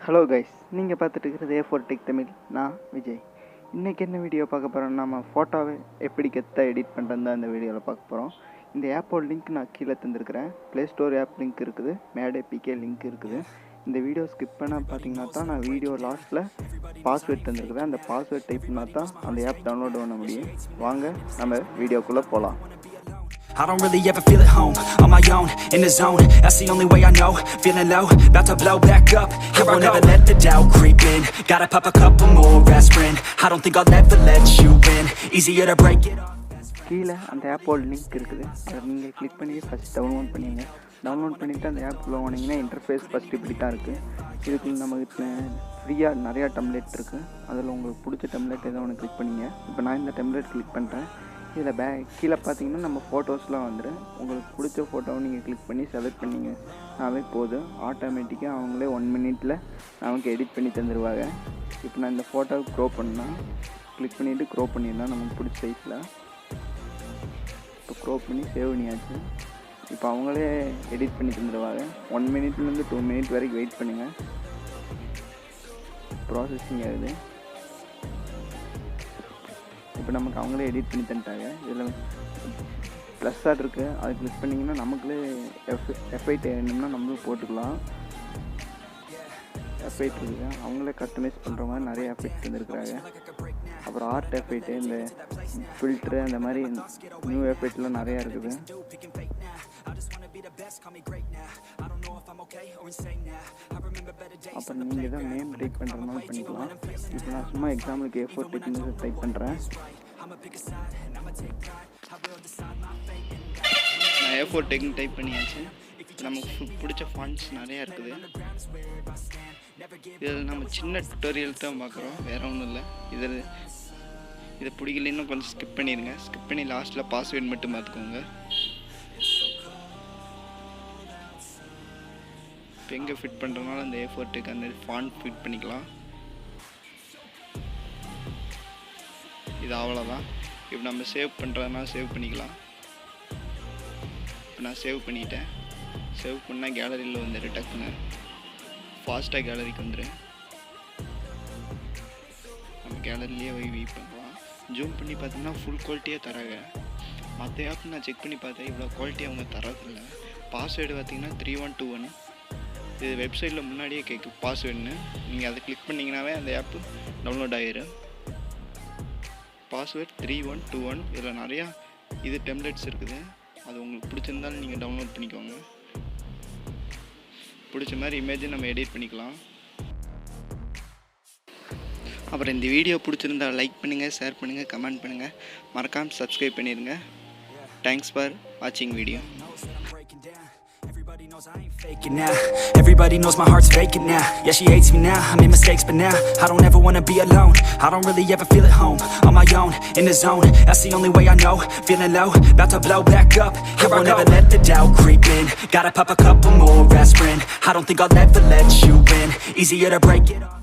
Hello guys, நீங்கள் பார்த்துட்டு இருக்கிறது A4 டெக் தமிழ். நான் விஜய். இன்றைக்கி என்ன வீடியோ பார்க்க போகிறோம், நம்ம ஃபோட்டோவை எப்படி கெத்தாக எடிட் பண்ணுறது தான் இந்த வீடியோவில் பார்க்க போகிறோம். இந்த ஆப்போட லிங்க் நான் கீழே தந்துருக்கிறேன். ப்ளே ஸ்டோர் ஆப் லிங்க் இருக்குது, மேடே பிகே லிங்க் இருக்குது. இந்த வீடியோ ஸ்கிப் பண்ணால் பார்த்தீங்கன்னா தான் நான் வீடியோ லாஸ்ட்டில் பாஸ்வேர்ட் தந்துருக்குறேன். அந்த பாஸ்வேர்ட் டைப் பண்ணால் தான் அந்த ஆப் டவுன்லோட் பண்ண முடியும். வாங்க நம்ம வீடியோக்குள்ளே போகலாம். I don't really ever feel at home, on my own, in the zone, that's the only way I know, feeling low, about to blow back up, I won't ever let the doubt creep in, gotta pop a couple more aspirin, I don't think I'll ever let you in, easier to break it off. கீழே அந்த ஆப்போட link இருக்குது, அதை நீங்கள் click பண்ணி first download பண்ணிடுங்க. Download பண்ணிவிட்டு அந்த ஆப்புக்குள்ளே போனீங்கன்னா இன்டர்ஃபேஸ் ஃபஸ்ட்டு இப்படி தான் இருக்குது. இதுக்கு நமக்கு ஃப்ரீயாக நிறையா டெம்ப்ளேட் இருக்குது. அதில் உங்களுக்கு பிடிச்ச டெம்ப்ளேட் எதோ ஒன்று கிளிக் பண்ணிங்க. இப்போ நான் இந்த டெம்ப்ளேட் கிளிக் பண்ணுறேன். இதில் கீழே பார்த்தீங்கன்னா நம்ம ஃபோட்டோஸ்லாம் வந்துடும். உங்களுக்கு பிடிச்ச ஃபோட்டோவை நீங்கள் கிளிக் பண்ணி செலக்ட் பண்ணிங்கனாவே போதும். ஆட்டோமேட்டிக்காக அவங்களே 1 மினிட்டில் நமக்கு எடிட் பண்ணி தந்துடுவாங்க. இப்போ நான் இந்த ஃபோட்டோவை க்ரோப் பண்ணால் கிளிக் பண்ணிவிட்டு க்ரோப் பண்ணிடலாம் நமக்கு பிடிச்ச சைஸில். இப்போ க்ரோப் பண்ணி சேவ் பண்ணியாச்சு. இப்போ அவங்களே எடிட் பண்ணி தந்துடுவாங்க. 1 மினிட்லேருந்து 2 மினிட் வரைக்கும் வெயிட் பண்ணுங்கள். ப்ராசஸிங் ஆகுது. இப்போ நமக்கு அவங்களே எடிட் பண்ணி தந்துட்டாங்க. இதில் ப்ளஸ் ஆட் இருக்குது, அதை கிளிக் பண்ணிங்கன்னா நமக்குள்ளே எஃபெக்ட் வேணும்னா நம்மளும் போட்டுக்கலாம். எஃபெக்ட் இருக்குது, அவங்களே கஸ்டமைஸ் பண்ணுற மாதிரி நிறைய எஃபெக்ட் வந்துருக்குறாங்க. அப்புறம் ஆர்ட் எஃபெக்ட்டு, இந்த ஃபில்ட்ரு, அந்த மாதிரி நியூ எஃபெக்ட்லாம் நிறையா இருக்குது. அப்புறம் நீங்கள் தான் நேம் டைப் பண்ணுறதுனால பண்ணிக்கலாம். இப்போ நான் சும்மா எக்ஸாம்பிளுக்கு A4 டெக்னிக் டைப் பண்ணுறேன். நான் A4 டெக்னிக் டைப் பண்ணியாச்சு. நமக்கு பிடிச்ச ஃபாண்ட்ஸ் நிறையா இருக்குது. இதில் நம்ம சின்ன டுட்டோரியல் தான் பார்க்குறோம், வேறு ஒன்றும் இல்லை. இதை பிடிக்கலன்னு கொஞ்சம் ஸ்கிப் பண்ணிடுங்க. ஸ்கிப் பண்ணி லாஸ்ட்டில் பாஸ்வேர்ட் மட்டும் பார்த்துக்கோங்க. இப்போ எங்கே ஃபிட் பண்ணுறதுனால அந்த A4 டெக் அந்த ஃபாண்ட் ஃபிட் பண்ணிக்கலாம். இது அவ்வளோதான். இப்போ நம்ம சேவ் பண்ணுறதுனால சேவ் பண்ணிக்கலாம். இப்போ நான் சேவ் பண்ணிட்டேன். சேவ் பண்ணால் கேலரியில் வந்துடு. டக்குன்னு ஃபாஸ்ட்டாக கேலரிக்கு வந்துடும். நம்ம கேலரிலேயே போய் வெயிட் பண்ணலாம். ஜூம் பண்ணி பார்த்தோம்னா ஃபுல் குவாலிட்டியாக தராங்க. மற்ற ஆப் நான் செக் பண்ணி பார்த்தேன், இவ்வளோ குவாலிட்டி அவங்க தரதில்லை. பாஸ்வேர்டு பார்த்திங்கன்னா 3121. இது வெப்சைட்டில் முன்னாடியே கேட்கும் பாஸ்வேர்டுன்னு. நீங்கள் அதை கிளிக் பண்ணிங்கனாவே அந்த ஆப்பு டவுன்லோட் ஆகிடும். பாஸ்வேர்ட் 3121. இதில் நிறையா இது டெம்ப்ளேட்ஸ் இருக்குது. அது உங்களுக்கு பிடிச்சிருந்தாலும் நீங்கள் டவுன்லோட் பண்ணிக்கோங்க. பிடிச்ச மாதிரி இமேஜை நம்ம எடிட் பண்ணிக்கலாம். அப்புறம் இந்த வீடியோ பிடிச்சிருந்தா லைக் பண்ணுங்கள், ஷேர் பண்ணுங்கள், கமெண்ட் பண்ணுங்கள். மறக்காமல் சப்ஸ்கிரைப் பண்ணிடுங்க. தேங்க்ஸ் ஃபார் வாட்சிங் video. I ain't faking now. Everybody knows my heart's faking now. Yeah, she hates me now, I made mistakes but now I don't ever wanna be alone. I don't really ever feel at home, on my own, in the zone, that's the only way I know. Feeling low, about to blow back up, I won't ever let the doubt creep in, gotta pop a couple more aspirin, I don't think I'll ever let you in, easier to break it off.